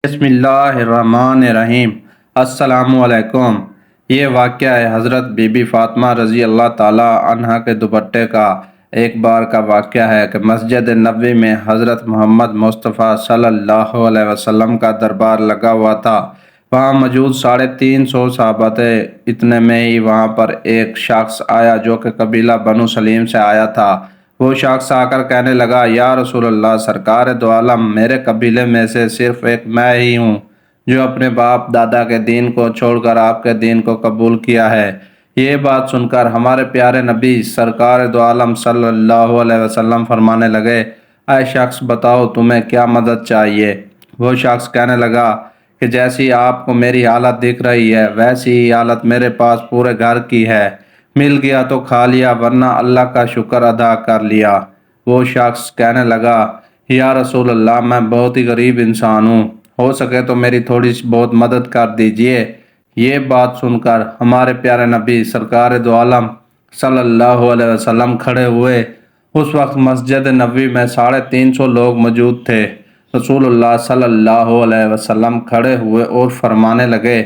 بسم اللہ الرحمن الرحیم۔ السلام علیکم۔ یہ واقعہ ہے حضرت بی بی فاطمہ رضی اللہ تعالی عنہ کے دوپٹے کا۔ ایک بار کا واقعہ ہے کہ مسجد نبوی میں حضرت محمد مصطفیٰ صلی اللہ علیہ وسلم کا دربار لگا ہوا تھا۔ وہاں موجود 350 صحابہ تھے۔ اتنے میں ہی وہاں پر ایک شخص آیا جو کہ قبیلہ بنو سلیم سے آیا تھا۔ وہ شخص آ کر کہنے لگا، یا رسول اللہ، سرکار دو عالم، میرے قبیلے میں سے صرف ایک میں ہی ہوں جو اپنے باپ دادا کے دین کو چھوڑ کر آپ کے دین کو قبول کیا ہے۔ یہ بات سن کر ہمارے پیارے نبی سرکار دو عالم صلی اللہ علیہ وسلم فرمانے لگے، اے شخص، بتاؤ تمہیں کیا مدد چاہیے؟ وہ شخص کہنے لگا کہ جیسی آپ کو میری حالت دکھ رہی ہے ویسی ہی حالت میرے پاس پورے گھر کی ہے۔ مل گیا تو کھا لیا، ورنہ اللہ کا شکر ادا کر لیا۔ وہ شخص کہنے لگا، یا رسول اللہ، میں بہت ہی غریب انسان ہوں، ہو سکے تو میری تھوڑی سی بہت مدد کر دیجئے۔ یہ بات سن کر ہمارے پیارے نبی سرکار دو عالم صلی اللہ علیہ وسلم کھڑے ہوئے۔ اس وقت مسجد نبوی میں 350 لوگ موجود تھے۔ رسول اللہ صلی اللہ علیہ وسلم کھڑے ہوئے اور فرمانے لگے،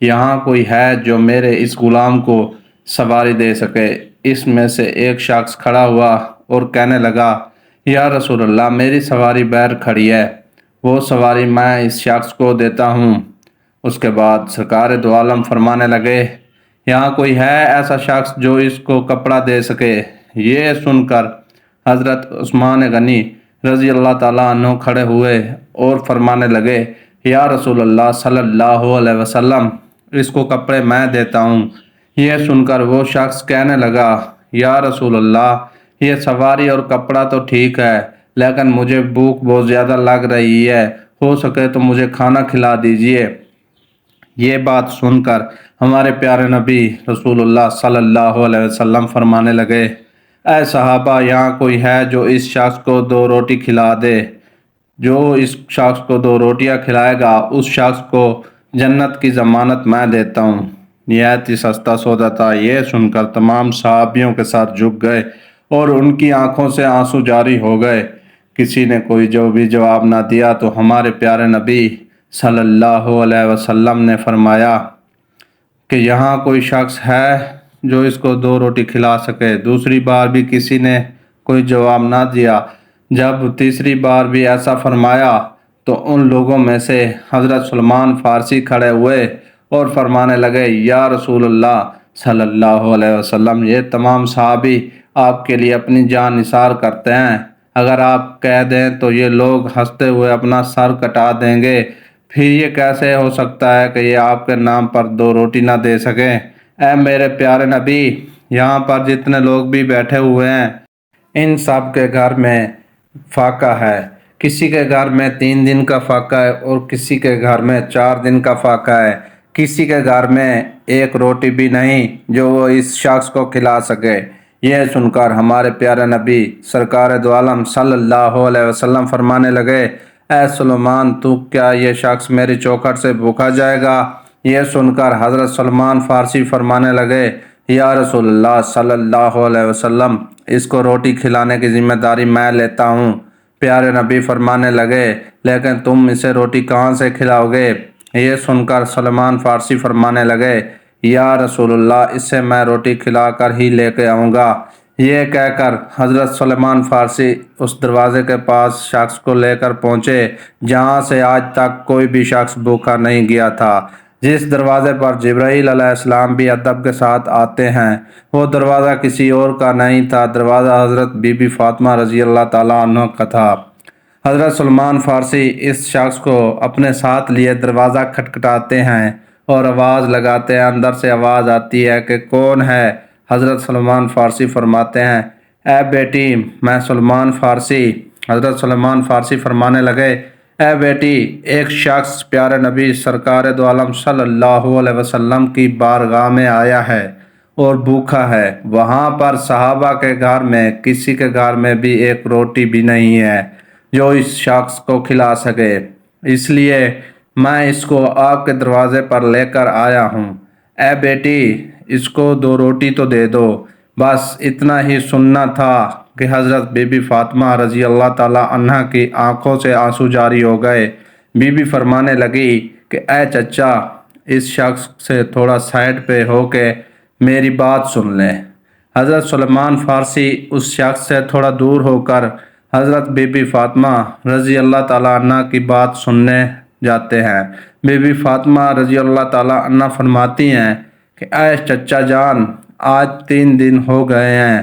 یہاں کوئی ہے جو میرے اس غلام کو سواری دے سکے؟ اس میں سے ایک شخص کھڑا ہوا اور کہنے لگا، یا رسول اللہ، میری سواری باہر کھڑی ہے، وہ سواری میں اس شخص کو دیتا ہوں۔ اس کے بعد سرکار دو عالم فرمانے لگے، یہاں کوئی ہے ایسا شخص جو اس کو کپڑا دے سکے؟ یہ سن کر حضرت عثمان غنی رضی اللہ تعالیٰ عنہ کھڑے ہوئے اور فرمانے لگے، یا رسول اللہ صلی اللہ علیہ وسلم، اس کو کپڑے میں دیتا ہوں۔ یہ سن کر وہ شخص کہنے لگا، یا رسول اللہ، یہ سواری اور کپڑا تو ٹھیک ہے، لیکن مجھے بھوک بہت زیادہ لگ رہی ہے، ہو سکے تو مجھے کھانا کھلا دیجئے۔ یہ بات سن کر ہمارے پیارے نبی رسول اللہ صلی اللہ علیہ وسلم فرمانے لگے، اے صحابہ، یہاں کوئی ہے جو اس شخص کو 2 روٹی کھلا دے؟ جو اس شخص کو 2 روٹیاں کھلائے گا اس شخص کو جنت کی ضمانت میں دیتا ہوں۔ نہایت ہی سستا سودا تھا۔ یہ سن کر تمام صحابیوں کے ساتھ جھک گئے اور ان کی آنکھوں سے آنسو جاری ہو گئے۔ کسی نے کوئی جو بھی جواب نہ دیا تو ہمارے پیارے نبی صلی اللہ علیہ وسلم نے فرمایا کہ یہاں کوئی شخص ہے جو اس کو 2 روٹی کھلا سکے؟ دوسری بار بھی کسی نے کوئی جواب نہ دیا۔ جب تیسری بار بھی ایسا فرمایا تو ان لوگوں میں سے حضرت سلمان فارسی کھڑے ہوئے اور فرمانے لگے، یا رسول اللہ صلی اللہ علیہ وسلم، یہ تمام صحابی آپ کے لیے اپنی جان نثار کرتے ہیں، اگر آپ کہہ دیں تو یہ لوگ ہنستے ہوئے اپنا سر کٹا دیں گے، پھر یہ کیسے ہو سکتا ہے کہ یہ آپ کے نام پر 2 روٹی نہ دے سکیں؟ اے میرے پیارے نبی، یہاں پر جتنے لوگ بھی بیٹھے ہوئے ہیں ان سب کے گھر میں فاقہ ہے۔ کسی کے گھر میں 3 دن کا فاقہ ہے اور کسی کے گھر میں 4 دن کا فاقہ ہے۔ کسی کے گھر میں 1 روٹی بھی نہیں جو وہ اس شخص کو کھلا سکے۔ یہ سن کر ہمارے پیارے نبی سرکار دو عالم صلی اللہ علیہ وسلم فرمانے لگے، اے سلمان، تو کیا یہ شخص میری چوکھٹ سے بھوکا جائے گا؟ یہ سن کر حضرت سلمان فارسی فرمانے لگے، یا رسول اللہ صلی اللہ علیہ وسلم، اس کو روٹی کھلانے کی ذمہ داری میں لیتا ہوں۔ پیارے نبی فرمانے لگے، لیکن تم اسے روٹی کہاں سے کھلاؤ گے؟ یہ سن کر سلمان فارسی فرمانے لگے، یا رسول اللہ، اسے میں روٹی کھلا کر ہی لے کے آؤں گا۔ یہ کہہ کر حضرت سلمان فارسی اس دروازے کے پاس شخص کو لے کر پہنچے جہاں سے آج تک کوئی بھی شخص بھوکا نہیں گیا تھا۔ جس دروازے پر جبرائیل علیہ السلام بھی ادب کے ساتھ آتے ہیں، وہ دروازہ کسی اور کا نہیں تھا، دروازہ حضرت بی بی فاطمہ رضی اللہ تعالیٰ عنہ کا تھا۔ حضرت سلمان فارسی اس شخص کو اپنے ساتھ لیے دروازہ کھٹکھٹاتے ہیں اور آواز لگاتے ہیں۔ اندر سے آواز آتی ہے کہ کون ہے؟ حضرت سلمان فارسی فرماتے ہیں، اے بیٹی، میں سلمان فارسی۔ حضرت سلمان فارسی فرمانے لگے، اے بیٹی، ایک شخص پیارے نبی سرکار دو عالم صلی اللہ علیہ وسلم کی بارگاہ میں آیا ہے اور بھوکا ہے۔ وہاں پر صحابہ کے گھر میں کسی کے گھر میں بھی 1 روٹی بھی نہیں ہے جو اس شخص کو کھلا سکے، اس لیے میں اس کو آپ کے دروازے پر لے کر آیا ہوں۔ اے بیٹی، اس کو 2 روٹی تو دے دو۔ بس اتنا ہی سننا تھا کہ حضرت بی بی فاطمہ رضی اللہ تعالیٰ عنہ کی آنکھوں سے آنسو جاری ہو گئے۔ بی بی فرمانے لگی کہ اے چچا، اس شخص سے تھوڑا سائڈ پہ ہو کے میری بات سن لیں۔ حضرت سلمان فارسی اس شخص سے تھوڑا دور ہو کر حضرت بی بی فاطمہ رضی اللہ تعالیٰ عنہ کی بات سننے جاتے ہیں۔ بی بی فاطمہ رضی اللہ تعالیٰ عنہ فرماتی ہیں کہ اے چچا جان، آج 3 دن ہو گئے ہیں،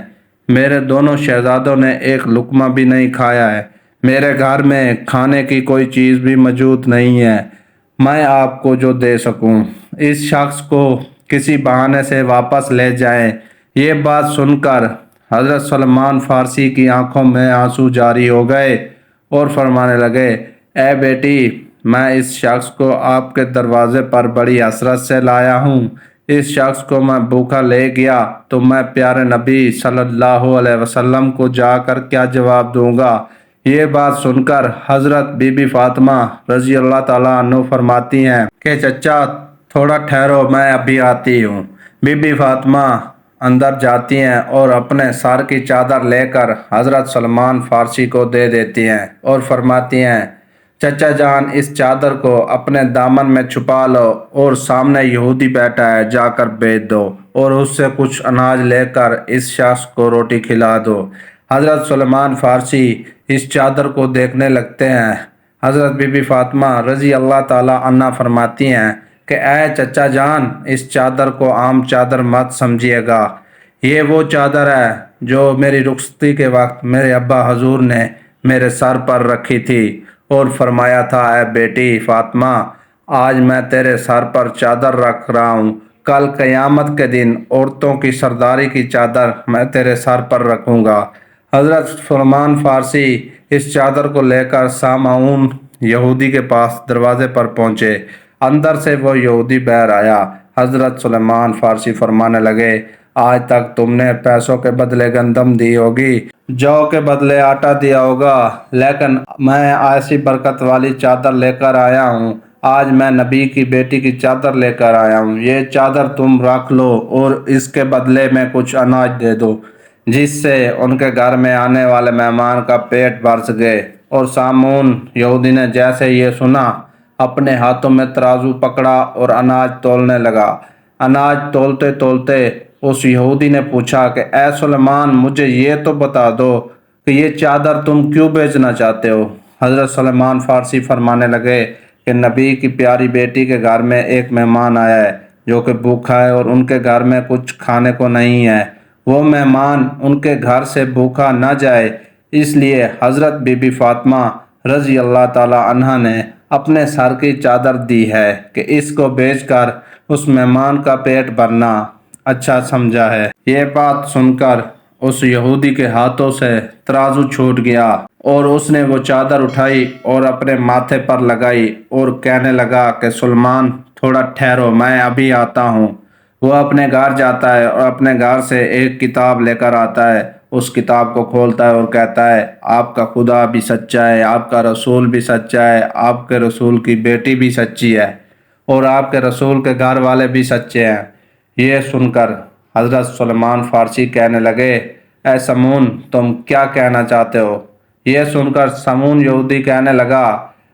میرے دونوں شہزادوں نے ایک لقمہ بھی نہیں کھایا ہے، میرے گھر میں کھانے کی کوئی چیز بھی موجود نہیں ہے میں آپ کو جو دے سکوں۔ اس شخص کو کسی بہانے سے واپس لے جائیں۔ یہ بات سن کر حضرت سلمان فارسی کی آنکھوں میں آنسو جاری ہو گئے اور فرمانے لگے، اے بیٹی، میں اس شخص کو آپ کے دروازے پر بڑی حسرت سے لایا ہوں۔ اس شخص کو میں بھوکا لے گیا تو میں پیارے نبی صلی اللہ علیہ وسلم کو جا کر کیا جواب دوں گا؟ یہ بات سن کر حضرت بی بی فاطمہ رضی اللہ تعالیٰ عنہ فرماتی ہیں کہ چچا تھوڑا ٹھہرو، میں ابھی آتی ہوں۔ بی بی فاطمہ اندر جاتی ہیں اور اپنے سر کی چادر لے کر حضرت سلمان فارسی کو دے دیتی ہیں اور فرماتی ہیں، چچا جان، اس چادر کو اپنے دامن میں چھپا لو اور سامنے یہودی بیٹھا ہے، جا کر بیچ دو اور اس سے کچھ اناج لے کر اس شخص کو روٹی کھلا دو۔ حضرت سلمان فارسی اس چادر کو دیکھنے لگتے ہیں۔ حضرت بی بی فاطمہ رضی اللہ تعالیٰ عنہ فرماتی ہیں کہ اے چچا جان، اس چادر کو عام چادر مت سمجھیے گا، یہ وہ چادر ہے جو میری رخصتی کے وقت میرے ابا حضور نے میرے سر پر رکھی تھی اور فرمایا تھا، اے بیٹی فاطمہ، آج میں تیرے سر پر چادر رکھ رہا ہوں، کل قیامت کے دن عورتوں کی سرداری کی چادر میں تیرے سر پر رکھوں گا۔ حضرت سلمان فارسی اس چادر کو لے کر سامعون یہودی کے پاس دروازے پر پہنچے۔ اندر سے وہ یہودی باہر آیا۔ حضرت سلمان فارسی فرمانے لگے، آج تک تم نے پیسوں کے بدلے گندم دی ہوگی، جو کے بدلے آٹا دیا ہوگا، لیکن میں ایسی برکت والی چادر لے کر آیا ہوں۔ آج میں نبی کی بیٹی کی چادر لے کر آیا ہوں، یہ چادر تم رکھ لو اور اس کے بدلے میں کچھ اناج دے دو، جس سے ان کے گھر میں آنے والے مہمان کا پیٹ بھر سکے۔ اور سامعون یہودی نے جیسے یہ سنا، اپنے ہاتھوں میں ترازو پکڑا اور اناج تولنے لگا۔ اناج تولتے تولتے اس یہودی نے پوچھا کہ اے سلمان، مجھے یہ تو بتا دو کہ یہ چادر تم کیوں بیچنا چاہتے ہو؟ حضرت سلمان فارسی فرمانے لگے کہ نبی کی پیاری بیٹی کے گھر میں ایک مہمان آیا ہے جو کہ بھوکا ہے اور ان کے گھر میں کچھ کھانے کو نہیں ہے۔ وہ مہمان ان کے گھر سے بھوکا نہ جائے، اس لیے حضرت بی بی فاطمہ رضی اللہ تعالیٰ عنہ نے اپنے سر کی چادر دی ہے کہ اس کو بیچ کر اس مہمان کا پیٹ بھرنا اچھا سمجھا ہے۔ یہ بات سن کر اس یہودی کے ہاتھوں سے ترازو چھوٹ گیا اور اس نے وہ چادر اٹھائی اور اپنے ماتھے پر لگائی اور کہنے لگا کہ سلمان تھوڑا ٹھہرو، میں ابھی آتا ہوں۔ وہ اپنے گھر جاتا ہے اور اپنے گھر سے ایک کتاب لے کر آتا ہے، اس کتاب کو کھولتا ہے اور کہتا ہے، آپ کا خدا بھی سچا ہے، آپ کا رسول بھی سچا ہے، آپ کے رسول کی بیٹی بھی سچی ہے اور آپ کے رسول کے گھر والے بھی سچے ہیں۔ یہ سن کر حضرت سلمان فارسی کہنے لگے، اے سمون، تم کیا کہنا چاہتے ہو؟ یہ سن کر سمون یہودی کہنے لگا،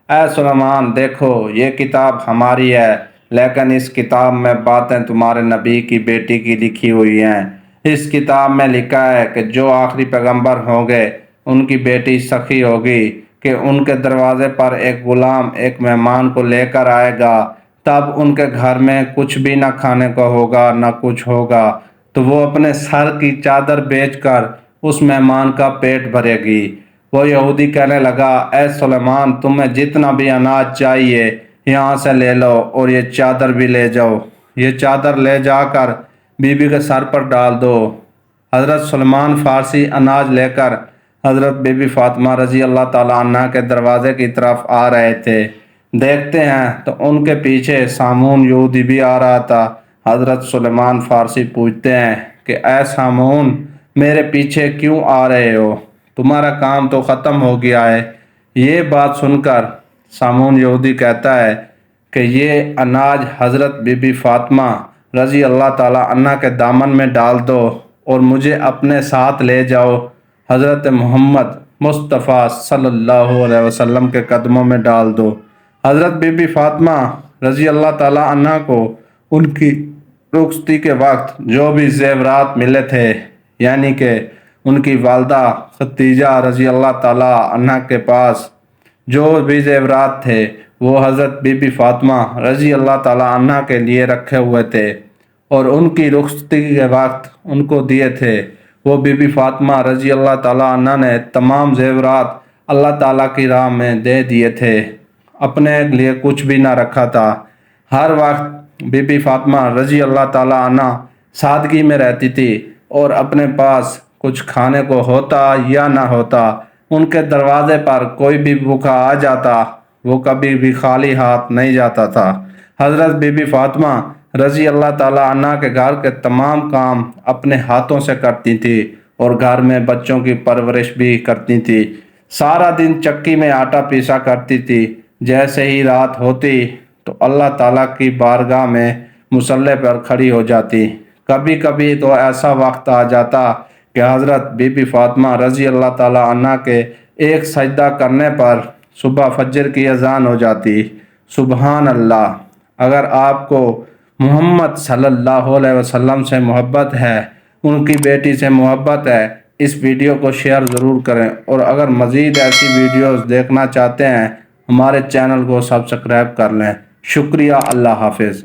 اے سلمان، دیکھو یہ کتاب ہماری ہے، لیکن اس کتاب میں باتیں تمہارے نبی کی بیٹی کی لکھی ہوئی ہیں۔ اس کتاب میں لکھا ہے کہ جو آخری پیغمبر ہوں گے ان کی بیٹی سخی ہوگی کہ ان کے دروازے پر ایک غلام ایک مہمان کو لے کر آئے گا، تب ان کے گھر میں کچھ بھی نہ کھانے کو ہوگا نہ کچھ ہوگا، تو وہ اپنے سر کی چادر بیچ کر اس مہمان کا پیٹ بھرے گی۔ وہ یہودی کہنے لگا، اے سلیمان، تمہیں جتنا بھی اناج چاہیے یہاں سے لے لو اور یہ چادر بھی لے جاؤ، یہ چادر لے جا کر بی بی کے سر پر ڈال دو۔ حضرت سلمان فارسی اناج لے کر حضرت بی بی فاطمہ رضی اللہ تعالیٰ عنہ کے دروازے کی طرف آ رہے تھے۔ دیکھتے ہیں تو ان کے پیچھے سامعون یہودی بھی آ رہا تھا۔ حضرت سلمان فارسی پوچھتے ہیں کہ اے سامعون، میرے پیچھے کیوں آ رہے ہو؟ تمہارا کام تو ختم ہو گیا ہے۔ یہ بات سن کر سامعون یہودی کہتا ہے کہ یہ اناج حضرت بی بی فاطمہ رضی اللہ تعالیٰ عنہ کے دامن میں ڈال دو اور مجھے اپنے ساتھ لے جاؤ، حضرت محمد مصطفیٰ صلی اللہ علیہ وسلم کے قدموں میں ڈال دو۔ حضرت بی بی فاطمہ رضی اللہ تعالی عنہ کو ان کی رخصتی کے وقت جو بھی زیورات ملے تھے، یعنی کہ ان کی والدہ خدیجہ رضی اللہ تعالی عنہ کے پاس جو بھی زیورات تھے وہ حضرت بی بی فاطمہ رضی اللہ تعالی عنہ کے لیے رکھے ہوئے تھے اور ان کی رخصتی کے وقت ان کو دیے تھے۔ وہ بی بی فاطمہ رضی اللہ تعالی عنہ نے تمام زیورات اللہ تعالیٰ کی راہ میں دے دیے تھے، اپنے لیے کچھ بھی نہ رکھا تھا۔ ہر وقت بی بی فاطمہ رضی اللہ تعالی عنہ سادگی میں رہتی تھی اور اپنے پاس کچھ کھانے کو ہوتا یا نہ ہوتا، ان کے دروازے پر کوئی بھی بھوکا آ جاتا، وہ کبھی بھی خالی ہاتھ نہیں جاتا تھا۔ حضرت بی بی فاطمہ رضی اللہ تعالی عنہ کے گھر کے تمام کام اپنے ہاتھوں سے کرتی تھی اور گھر میں بچوں کی پرورش بھی کرتی تھی۔ سارا دن چکی میں آٹا پیسا کرتی تھی۔ جیسے ہی رات ہوتی تو اللہ تعالیٰ کی بارگاہ میں مصلی پر کھڑی ہو جاتی۔ کبھی کبھی تو ایسا وقت آ جاتا کہ حضرت بی بی فاطمہ رضی اللہ تعالی عنہ کے ایک سجدہ کرنے پر صبح فجر کی اذان ہو جاتی۔ سبحان اللہ! اگر آپ کو محمد صلی اللہ علیہ وسلم سے محبت ہے، ان کی بیٹی سے محبت ہے، اس ویڈیو کو شیئر ضرور کریں، اور اگر مزید ایسی ویڈیوز دیکھنا چاہتے ہیں ہمارے چینل کو سبسکرائب کر لیں۔ شکریہ، اللہ حافظ۔